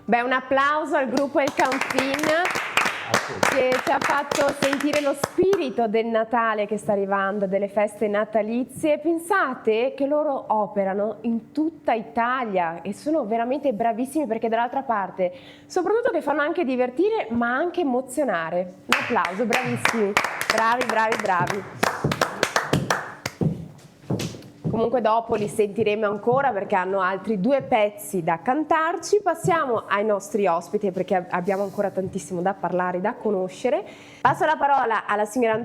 Beh, un applauso al gruppo El Campin che ci ha fatto sentire lo spirito del Natale che sta arrivando, delle feste natalizie. Pensate che loro operano in tutta Italia e sono veramente bravissimi, perché dall'altra parte soprattutto che fanno anche divertire ma anche emozionare. Un applauso, bravissimi, bravi, bravi, bravi. Comunque dopo li sentiremo ancora perché hanno altri 2 pezzi da cantarci. Passiamo ai nostri ospiti perché abbiamo ancora tantissimo da parlare, da conoscere. Passo la parola alla signora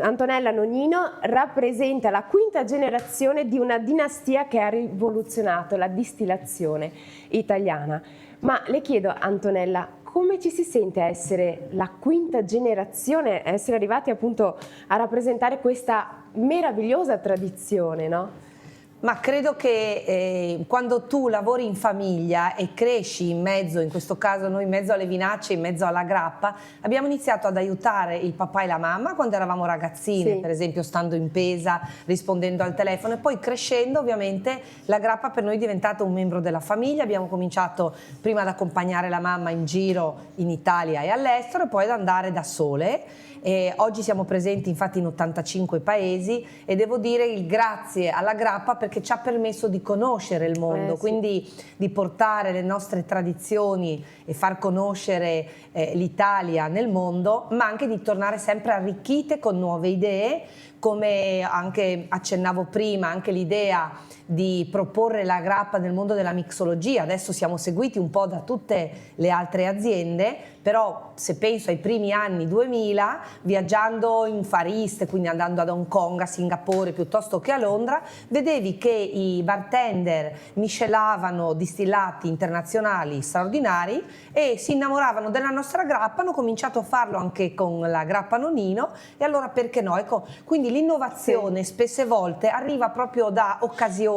Antonella Nonino, rappresenta la 5ª generazione di una dinastia che ha rivoluzionato la distillazione italiana. Ma le chiedo, Antonella, come ci si sente a essere la 5ª generazione, a essere arrivati appunto a rappresentare questa meravigliosa tradizione, no? Ma credo che quando tu lavori in famiglia e cresci in mezzo, in questo caso noi in mezzo alle vinacce, in mezzo alla grappa, abbiamo iniziato ad aiutare il papà e la mamma quando eravamo ragazzine, sì, per esempio stando in pesa, rispondendo al telefono, e poi crescendo ovviamente la grappa per noi è diventata un membro della famiglia. Abbiamo cominciato prima ad accompagnare la mamma in giro in Italia e all'estero e poi ad andare da sole. Oggi siamo presenti infatti in 85 paesi e devo dire il grazie alla grappa perché ci ha permesso di conoscere il mondo, sì, quindi di portare le nostre tradizioni e far conoscere l'Italia nel mondo, ma anche di tornare sempre arricchite con nuove idee, come anche accennavo prima, anche l'idea di proporre la grappa nel mondo della mixologia. Adesso siamo seguiti un po' da tutte le altre aziende, però se penso ai primi anni 2000, viaggiando in Far East, quindi andando ad Hong Kong, a Singapore piuttosto che a Londra, vedevi che i bartender miscelavano distillati internazionali straordinari e si innamoravano della nostra grappa. Hanno cominciato a farlo anche con la grappa Nonino e allora perché no? Ecco, quindi l'innovazione spesse volte arriva proprio da occasioni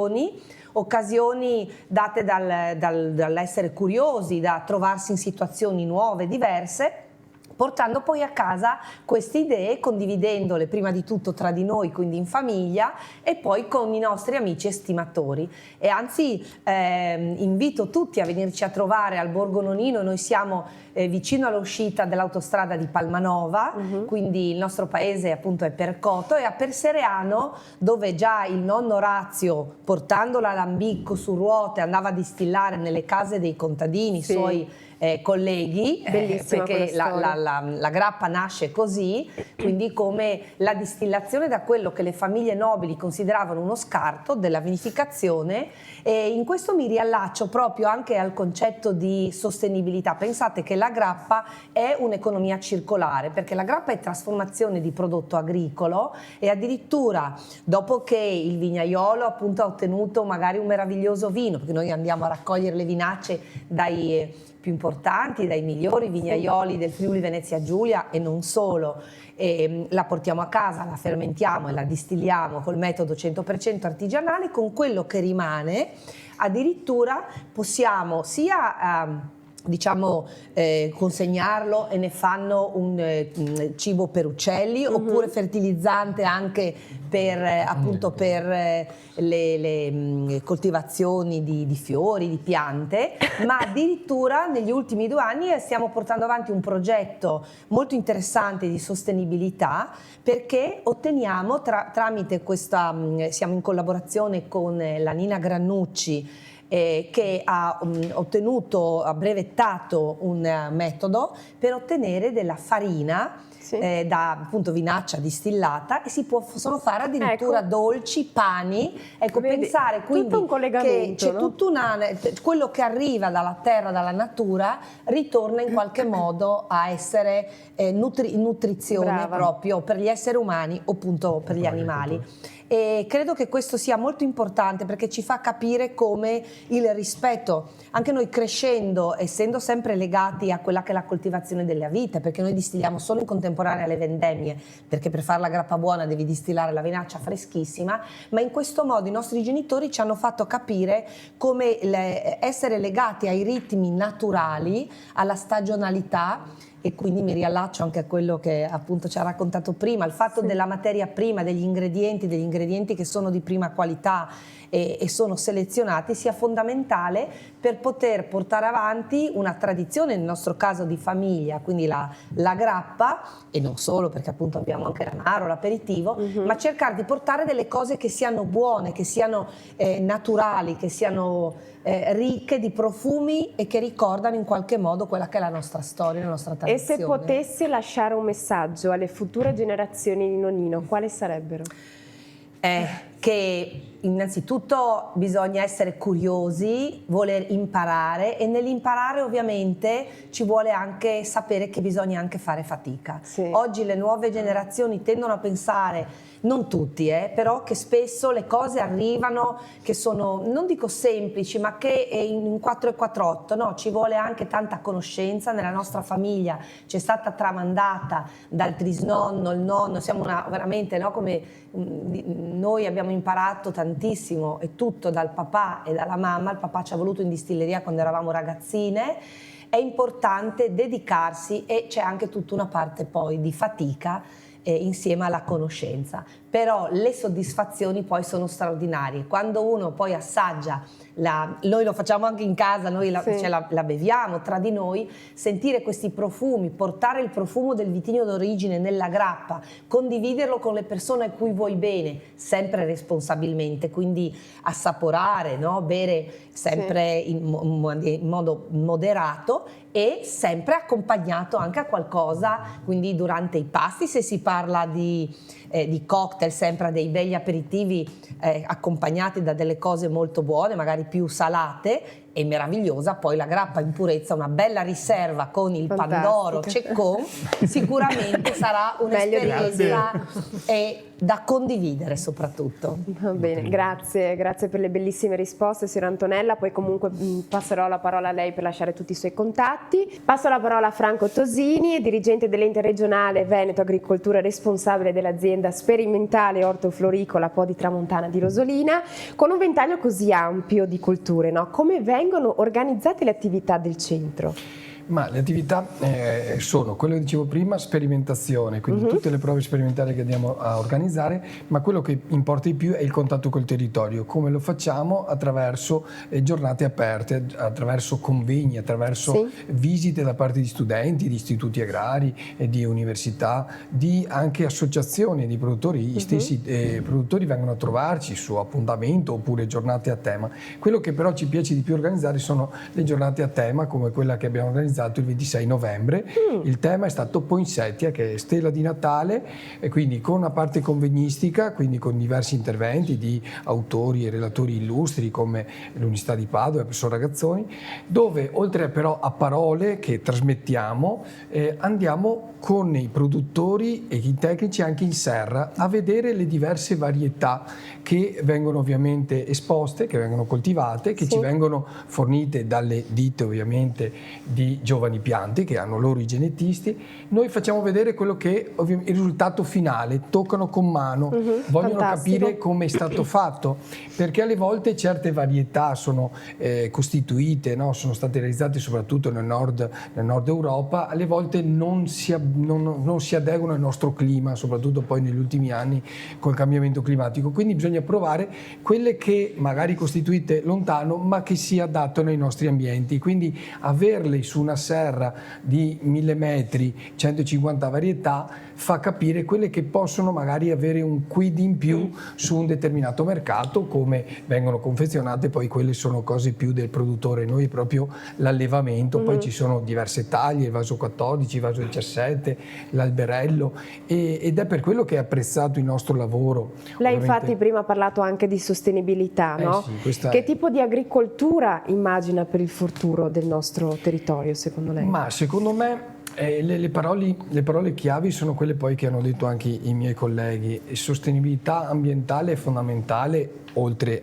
date dall'essere curiosi, da trovarsi in situazioni nuove, diverse, portando poi a casa queste idee, condividendole prima di tutto tra di noi, quindi in famiglia, e poi con i nostri amici estimatori. E anzi invito tutti a venirci a trovare al Borgo Nonino. Noi siamo vicino all'uscita dell'autostrada di Palmanova, quindi il nostro paese appunto è Percoto, e a Persereano, dove già il nonno Orazio, portando l'alambicco su ruote, andava a distillare nelle case dei contadini, sì, suoi colleghi, perché la grappa nasce così, quindi come la distillazione da quello che le famiglie nobili consideravano uno scarto della vinificazione. E in questo mi riallaccio proprio anche al concetto di sostenibilità. Pensate che la grappa è un'economia circolare, perché la grappa è trasformazione di prodotto agricolo e addirittura dopo che il vignaiolo appunto ha ottenuto magari un meraviglioso vino, perché noi andiamo a raccogliere le vinacce dai più importanti, dai migliori vignaioli del Friuli Venezia Giulia e non solo, e la portiamo a casa, la fermentiamo e la distilliamo col metodo 100% artigianale. Con quello che rimane addirittura possiamo sia diciamo consegnarlo e ne fanno un cibo per uccelli, oppure fertilizzante anche per appunto per le coltivazioni di fiori, di piante, ma addirittura negli ultimi 2 anni stiamo portando avanti un progetto molto interessante di sostenibilità, perché otteniamo tramite questa, siamo in collaborazione con la Nina Grannucci, che ha ha brevettato un metodo per ottenere della farina da appunto vinaccia distillata, e si possono fare addirittura dolci, pani. Ecco, vedi, pensare quindi tutto un collegamento, che c'è tutto quello che arriva dalla terra, dalla natura, ritorna in qualche modo a essere nutrizione proprio per gli esseri umani o appunto per gli animali. E credo che questo sia molto importante, perché ci fa capire come il rispetto, anche noi crescendo, essendo sempre legati a quella che è la coltivazione della vite, perché noi distilliamo solo in contemporanea alle vendemmie, perché per fare la grappa buona devi distillare la vinaccia freschissima, ma in questo modo i nostri genitori ci hanno fatto capire come essere legati ai ritmi naturali, alla stagionalità. E quindi mi riallaccio anche a quello che appunto ci ha raccontato prima, il fatto della materia prima, degli ingredienti che sono di prima qualità e sono selezionati, sia fondamentale per poter portare avanti una tradizione, nel nostro caso di famiglia, quindi la grappa, e non solo, perché appunto abbiamo anche l'amaro, l'aperitivo, ma cercare di portare delle cose che siano buone, che siano naturali, che siano ricche di profumi e che ricordano in qualche modo quella che è la nostra storia, la nostra tradizione. E se potessi lasciare un messaggio alle future generazioni di nonnino, quali sarebbero? Che innanzitutto bisogna essere curiosi, voler imparare, e nell'imparare ovviamente ci vuole anche sapere che bisogna anche fare fatica. Oggi le nuove generazioni tendono a pensare, non tutti, però che spesso le cose arrivano che sono, non dico semplici, ma che in 4 e 4/8, no, ci vuole anche tanta conoscenza. Nella nostra famiglia c'è stata tramandata dal trisnonno, il nonno, siamo veramente, no, come noi abbiamo imparato tantissimo, e tutto dal papà e dalla mamma. Il papà ci ha voluto in distilleria quando eravamo ragazzine. È importante dedicarsi, e c'è anche tutta una parte poi di fatica insieme alla conoscenza, però le soddisfazioni poi sono straordinarie quando uno poi assaggia noi lo facciamo anche in casa, noi la beviamo tra di noi, sentire questi profumi, portare il profumo del vitigno d'origine nella grappa, condividerlo con le persone a cui vuoi bene, sempre responsabilmente, quindi assaporare, no? Bere sempre in modo moderato, e sempre accompagnato anche a qualcosa, quindi durante i pasti, se si parla di cocktail, sempre a dei begli aperitivi accompagnati da delle cose molto buone, magari più salate, e meravigliosa poi la grappa in purezza, una bella riserva con il pandoro ceccon, sicuramente sarà un'esperienza da condividere soprattutto. Va bene, grazie per le bellissime risposte, signora Antonella. Poi comunque passerò la parola a lei per lasciare tutti i suoi contatti. Passo la parola a Franco Tosini, dirigente dell'ente regionale Veneto Agricoltura, responsabile dell'azienda sperimentale ortofloricola Po di Tramontana di Rosolina. Con un ventaglio così ampio di colture, no? Come vengono organizzate le attività del centro? Ma le attività sono, quello che dicevo prima, sperimentazione, quindi tutte le prove sperimentali che andiamo a organizzare, ma quello che importa di più è il contatto col territorio. Come lo facciamo? Attraverso giornate aperte, attraverso convegni, attraverso visite da parte di studenti, di istituti agrari, di università, di anche associazioni di produttori. Gli stessi produttori vengono a trovarci su appuntamento oppure giornate a tema. Quello che però ci piace di più organizzare sono le giornate a tema, come quella che abbiamo organizzato il 26 novembre. Il tema è stato Poinsettia, che è stella di Natale, e quindi con una parte convegnistica, quindi con diversi interventi di autori e relatori illustri come l'Università di Padova e il professor Ragazzoni, dove oltre però a parole che trasmettiamo, andiamo con i produttori e i tecnici anche in serra a vedere le diverse varietà che vengono ovviamente esposte, che vengono coltivate, che ci vengono fornite dalle ditte ovviamente di giovani piante che hanno loro i genetisti, noi facciamo vedere quello che il risultato finale, toccano con mano, vogliono fantastico. capire come è stato fatto, perché alle volte certe varietà sono costituite, no? Sono state realizzate soprattutto nel nord Europa, alle volte non si adeguano al nostro clima, soprattutto poi negli ultimi anni col cambiamento climatico, quindi bisogna provare quelle che magari costituite lontano ma che si adattano ai nostri ambienti, quindi averle su una serra di 1000 metri, 150 varietà, fa capire quelle che possono magari avere un quid in più su un determinato mercato, come vengono confezionate, poi quelle sono cose più del produttore, noi proprio l'allevamento, poi ci sono diverse taglie, il vaso 14, il vaso 17, l'alberello, ed è per quello che è apprezzato il nostro lavoro. Lei Ovviamente. infatti prima ha parlato anche di sostenibilità, no? Sì, questa Che è- tipo di agricoltura immagina per il futuro del nostro territorio, secondo lei? Ma secondo me le parole chiavi sono quelle poi che hanno detto anche i miei colleghi. Sostenibilità ambientale è fondamentale, oltre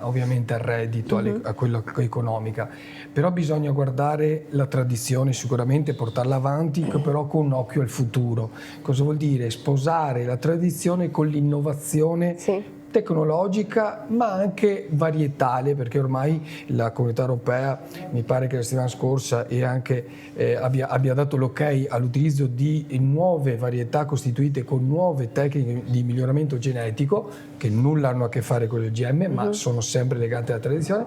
ovviamente al reddito, a quella economica, però bisogna guardare la tradizione, sicuramente portarla avanti, però con un occhio al futuro. Cosa vuol dire? Sposare la tradizione con l'innovazione Sì. tecnologica ma anche varietale, perché ormai la Comunità Europea, mi pare che la settimana scorsa abbia dato l'ok all'utilizzo di nuove varietà costituite con nuove tecniche di miglioramento genetico che nulla hanno a che fare con il OGM, ma sono sempre legate alla tradizione,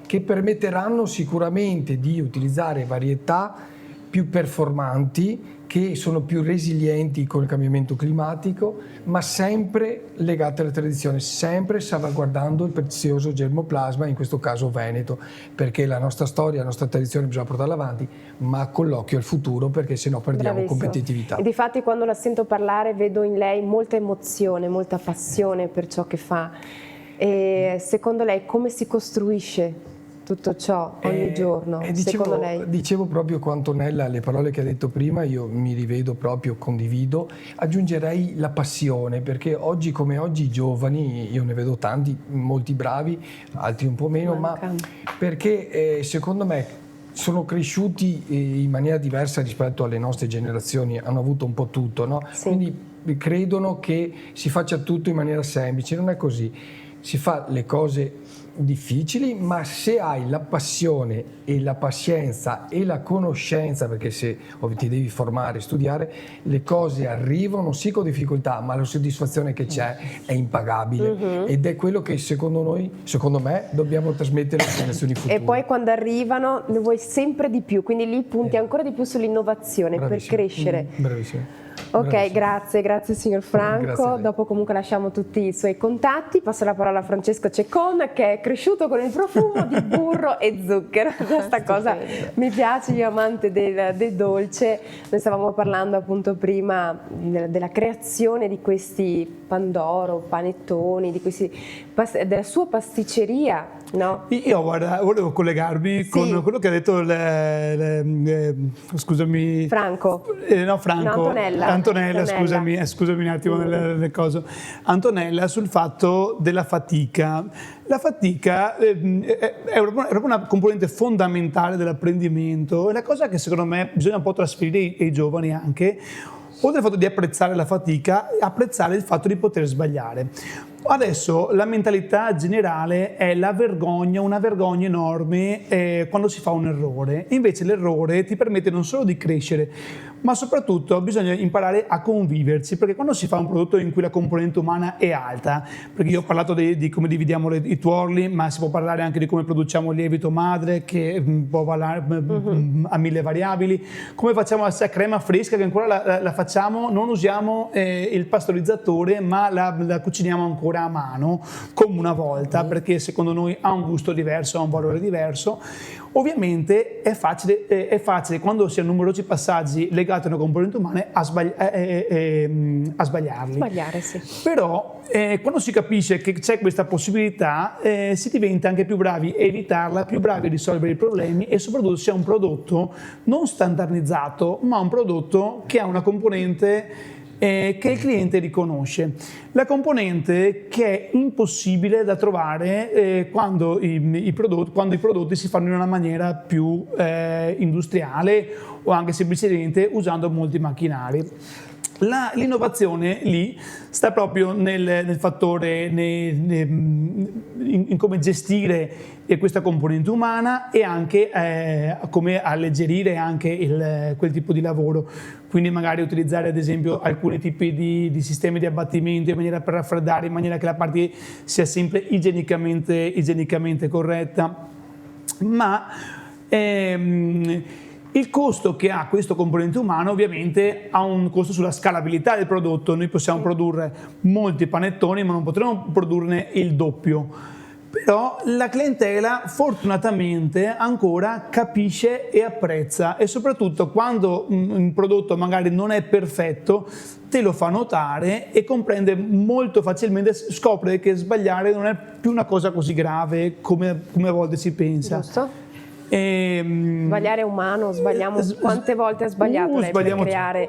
che permetteranno sicuramente di utilizzare varietà più performanti, che sono più resilienti con il cambiamento climatico, ma sempre legate alla tradizione, sempre salvaguardando il prezioso germoplasma, in questo caso veneto, perché la nostra storia, la nostra tradizione bisogna portarla avanti, ma con l'occhio al futuro, perché sennò perdiamo Bravissimo. competitività. E difatti quando la sento parlare vedo in lei molta emozione, molta passione per ciò che fa. E secondo lei come si costruisce tutto ciò ogni giorno? Secondo lei? Dicevo proprio con Antonella le parole che ha detto prima, io mi rivedo proprio, condivido, aggiungerei la passione, perché oggi come oggi i giovani, io ne vedo tanti, molti bravi, altri un po' meno, ma perché secondo me sono cresciuti in maniera diversa rispetto alle nostre generazioni, hanno avuto un po' tutto, no? Sì. Quindi credono che si faccia tutto in maniera semplice, non è così. Si fa le cose difficili, ma se hai la passione e la pazienza e la conoscenza, perché se ti devi formare, studiare, le cose arrivano sì con difficoltà, ma la soddisfazione che c'è è impagabile ed è quello che secondo me dobbiamo trasmettere alle generazioni future. E poi quando arrivano ne vuoi sempre di più, quindi lì punti ancora di più sull'innovazione per Bravissimo. crescere. Bravissimo. Ok, Bravissimo. grazie signor Franco. Grazie a lei. Dopo comunque lasciamo tutti i suoi contatti. Passo la parola a Francesco Ceccon, che è cresciuto con il profumo di burro e zucchero. Questa cosa mi piace, io amante del dolce. Noi stavamo parlando appunto prima della creazione di questi pandoro, panettoni, della sua pasticceria, no? Io guarda, volevo collegarmi con quello che ha detto scusami Franco. No, Franco. No, Antonella. Scusami un attimo nelle cose. Antonella, sul fatto della fatica. La fatica è proprio una componente fondamentale dell'apprendimento, è una cosa che secondo me bisogna un po' trasferire ai giovani anche, oltre al fatto di apprezzare la fatica, apprezzare il fatto di poter sbagliare. Adesso la mentalità generale è la vergogna, una vergogna enorme quando si fa un errore. Invece l'errore ti permette non solo di crescere, ma soprattutto bisogna imparare a conviverci, perché quando si fa un prodotto in cui la componente umana è alta, perché io ho parlato di come dividiamo i tuorli, ma si può parlare anche di come produciamo il lievito madre, che può valere a 1000 variabili, come facciamo la crema fresca, che ancora la facciamo, non usiamo il pastorizzatore, ma la cuciniamo ancora a mano, come una volta, perché secondo noi ha un gusto diverso, ha un valore diverso. Ovviamente è facile quando si hanno numerosi passaggi legati a una componente umana a sbagliarli. Sbagliare, sì. Però quando si capisce che c'è questa possibilità si diventa anche più bravi a evitarla, più bravi a risolvere i problemi e soprattutto si ha un prodotto non standardizzato, ma un prodotto che ha una componente che il cliente riconosce. La componente che è impossibile da trovare quando i prodotti si fanno in una maniera più industriale o anche semplicemente usando molti macchinari. L'innovazione lì sta proprio nel fattore, in come gestire questa componente umana e anche come alleggerire anche quel tipo di lavoro. Quindi magari utilizzare ad esempio alcuni tipi di sistemi di abbattimento in maniera per raffreddare, in maniera che la parte sia sempre igienicamente corretta. Ma il costo che ha questo componente umano ovviamente ha un costo sulla scalabilità del prodotto. Noi possiamo produrre molti panettoni ma non potremo produrne il doppio. Però la clientela fortunatamente ancora capisce e apprezza, e soprattutto quando un prodotto magari non è perfetto te lo fa notare e comprende molto facilmente, scopre che sbagliare non è più una cosa così grave come a volte si pensa. Giusto? Sbagliare è umano, sbagliamo. Quante volte ha sbagliato lei per creare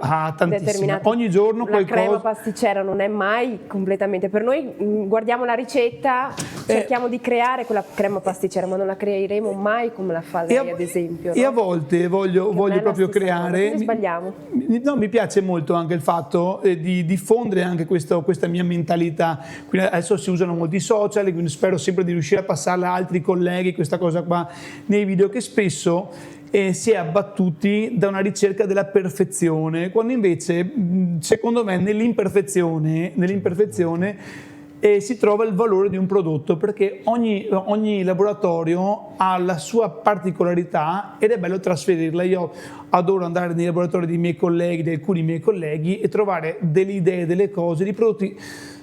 determinati... Ogni giorno la crema pasticcera non è mai completamente... Per noi guardiamo la ricetta, cerchiamo di creare quella crema pasticcera, ma non la creeremo mai come la fa lei, ad esempio. E a volte voglio proprio creare... Quindi sbagliamo. No, mi piace molto anche il fatto di diffondere anche questa mia mentalità. Quindi adesso si usano molti social, quindi spero sempre di riuscire a passarla a altri colleghi, questa cosa qua nei video, che spesso si è abbattuti da una ricerca della perfezione, quando invece secondo me nell'imperfezione si trova il valore di un prodotto, perché ogni laboratorio ha la sua particolarità ed è bello trasferirla. Io adoro andare nei laboratori dei miei colleghi, di alcuni miei colleghi, e trovare delle idee, delle cose, di prodotti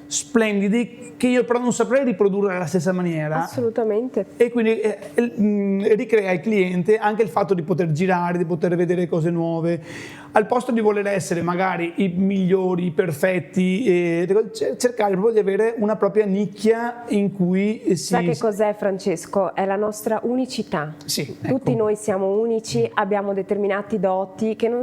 splendidi che io però non saprei riprodurre alla stessa maniera. Assolutamente. E quindi ricrea il cliente anche il fatto di poter girare, di poter vedere cose nuove, al posto di voler essere magari i migliori, i perfetti, cercare proprio di avere una propria nicchia in cui si... Sai che cos'è, Francesco? È la nostra unicità. Sì, Tutti ecco. noi siamo unici, abbiamo determinati doti che non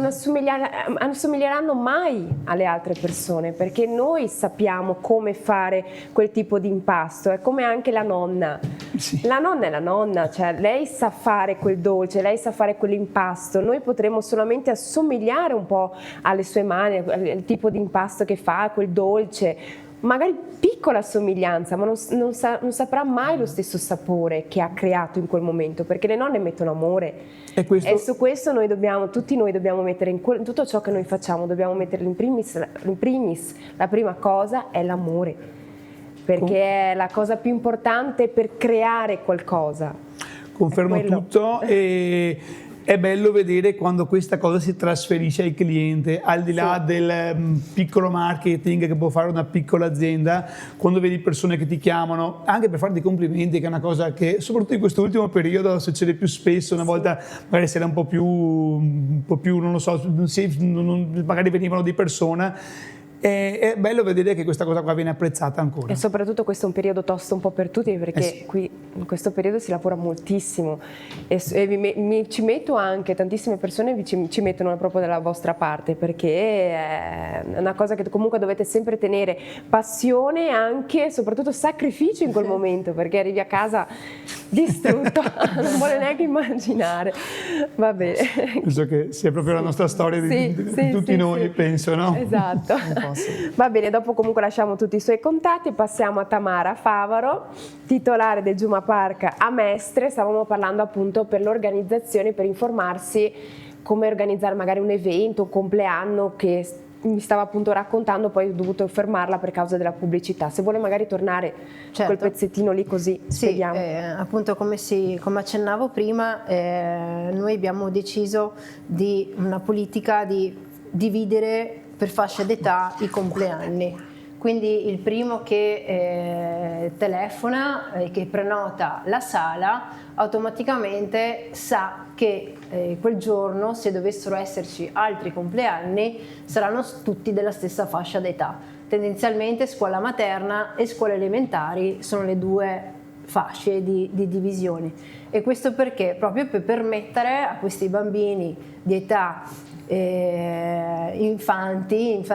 assomiglieranno mai alle altre persone, perché noi sappiamo come fare quel tipo di impasto. È come anche la nonna. Sì. La nonna è la nonna, cioè lei sa fare quel dolce, lei sa fare quell'impasto. Noi potremo solamente assomigliare un po' alle sue mani, al tipo di impasto che fa, quel dolce, magari piccola somiglianza, ma non saprà mai lo stesso sapore che ha creato in quel momento, perché le nonne mettono amore. E su questo tutti noi dobbiamo mettere in tutto ciò che noi facciamo, dobbiamo mettere in primis la prima cosa è l'amore, perché è la cosa più importante per creare qualcosa. Confermo tutto, e è bello vedere quando questa cosa si trasferisce al cliente, al di là del piccolo marketing che può fare una piccola azienda, quando vedi persone che ti chiamano anche per farti complimenti, che è una cosa che soprattutto in questo ultimo periodo succede più spesso. Una volta magari si era un po' più non lo so, magari venivano di persona. È bello vedere che questa cosa qua viene apprezzata ancora. E soprattutto questo è un periodo tosto un po' per tutti, perché qui in questo periodo si lavora moltissimo e ci metto anche, tantissime persone ci mettono proprio dalla vostra parte, perché è una cosa che comunque dovete sempre tenere, passione e anche soprattutto sacrificio in quel momento, perché arrivi a casa distrutto, non vuole neanche immaginare. Va bene. Penso che sia proprio la nostra storia di tutti noi, penso, no? Esatto. Va bene, dopo comunque lasciamo tutti i suoi contatti, passiamo a Tamara Favaro, titolare del Juma Park a Mestre. Stavamo parlando appunto per l'organizzazione, per informarsi come organizzare magari un evento, un compleanno, che mi stava appunto raccontando, poi ho dovuto fermarla per causa della pubblicità. Se vuole magari tornare quel pezzettino lì, così spieghiamo. Appunto come accennavo prima, noi abbiamo deciso di una politica di dividere per fascia d'età i compleanni. Quindi il primo che telefona e che prenota la sala automaticamente sa che quel giorno, se dovessero esserci altri compleanni, saranno tutti della stessa fascia d'età. Tendenzialmente scuola materna e scuole elementari sono le due fasce di divisione. E questo perché? Proprio per permettere a questi bambini di età infanti,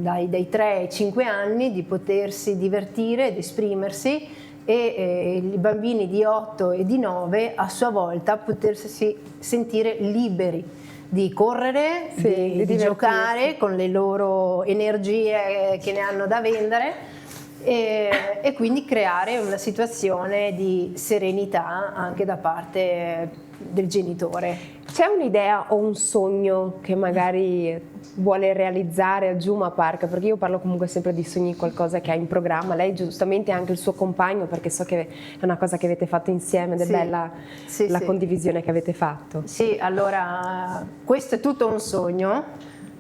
dai 3 ai 5 anni, di potersi divertire ed esprimersi, e i bambini di 8 e di 9 a sua volta potersi sentire liberi di correre, di giocare con le loro energie che ne hanno da vendere, e quindi creare una situazione di serenità anche da parte del genitore. C'è un'idea o un sogno che magari vuole realizzare a Juma Park? Perché io parlo comunque sempre di sogni, qualcosa che ha in programma. Lei giustamente anche il suo compagno, perché so che è una cosa che avete fatto insieme ed è bella la condivisione che avete fatto. Sì, allora questo è tutto un sogno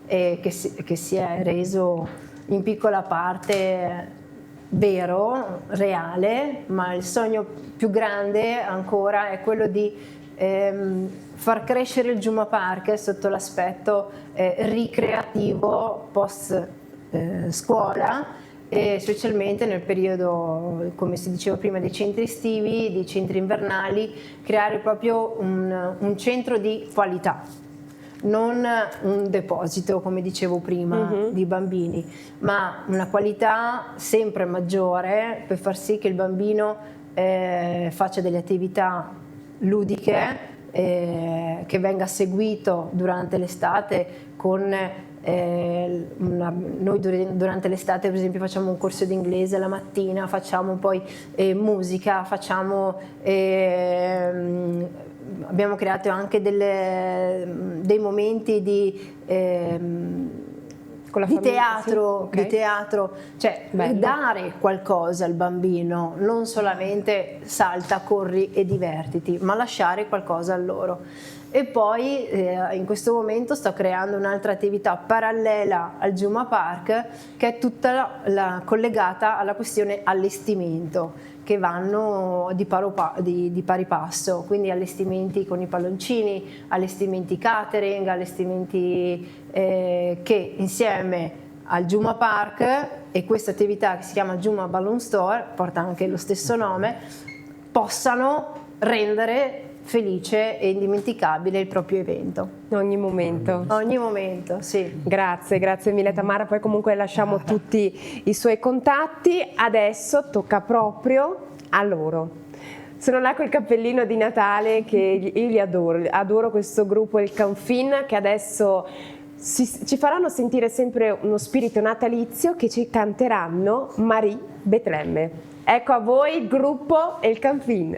che si è reso in piccola parte vero, reale, ma il sogno più grande ancora è quello di far crescere il Juma Park sotto l'aspetto ricreativo post scuola, e specialmente nel periodo, come si diceva prima, dei centri estivi, dei centri invernali, creare proprio un centro di qualità, non un deposito, come dicevo prima, di bambini, ma una qualità sempre maggiore per far sì che il bambino faccia delle attività ludiche, che venga seguito durante l'estate con noi durante l'estate per esempio facciamo un corso di inglese la mattina, facciamo poi musica, abbiamo creato anche dei momenti di teatro, sì? Okay. di teatro, cioè dare qualcosa al bambino, non solamente salta, corri e divertiti, ma lasciare qualcosa a loro. E poi in questo momento sto creando un'altra attività parallela al Juma Park, che è tutta collegata alla questione allestimento, che vanno di pari passo, quindi allestimenti con i palloncini, allestimenti catering, allestimenti che insieme al Juma Park e questa attività che si chiama Juma Balloon Store, porta anche lo stesso nome, possano rendere felice e indimenticabile il proprio evento. Ogni momento. Ogni momento, sì. Grazie mille Tamara, poi comunque lasciamo tutti i suoi contatti. Adesso tocca proprio a loro. Sono là col cappellino di Natale che io li adoro questo gruppo, il Canfin, che adesso ci faranno sentire sempre uno spirito natalizio, che ci canteranno Marie Betlemme. Ecco a voi il gruppo e il Canfin.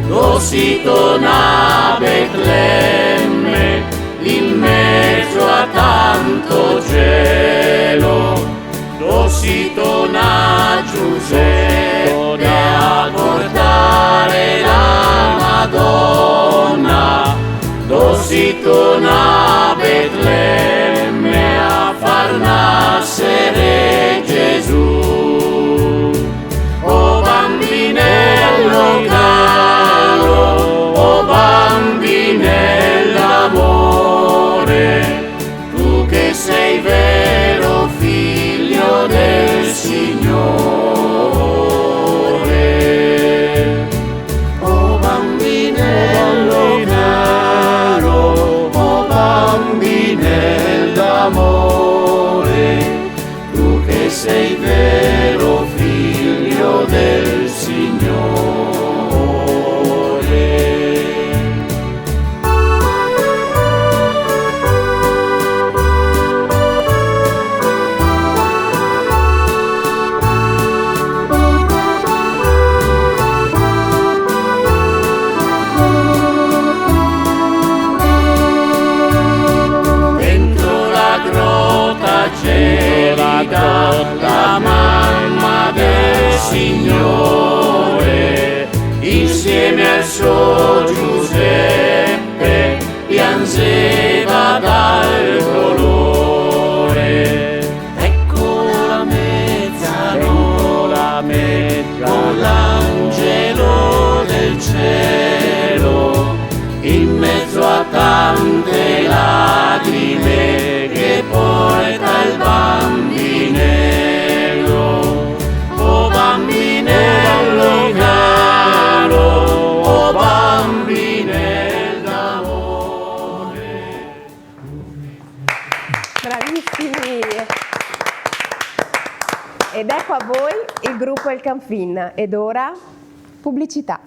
Dositona Betlemme, in mezzo a tanto cielo, dositona Giuseppe a portare la Madonna, dositona Betlemme a far nascere Gesù. O bambinello caro, o bambinell'amore, tu che sei vero figlio del Signore. O bambinello caro, o bambinell'amore, tu con l'angelo del cielo, in mezzo a tante lacrime che porta il bambinello. Oh bambinello caro, oh bambinello d'amore. Bravissimi! Ed ecco a voi il gruppo El Canfin. Ed ora pubblicità.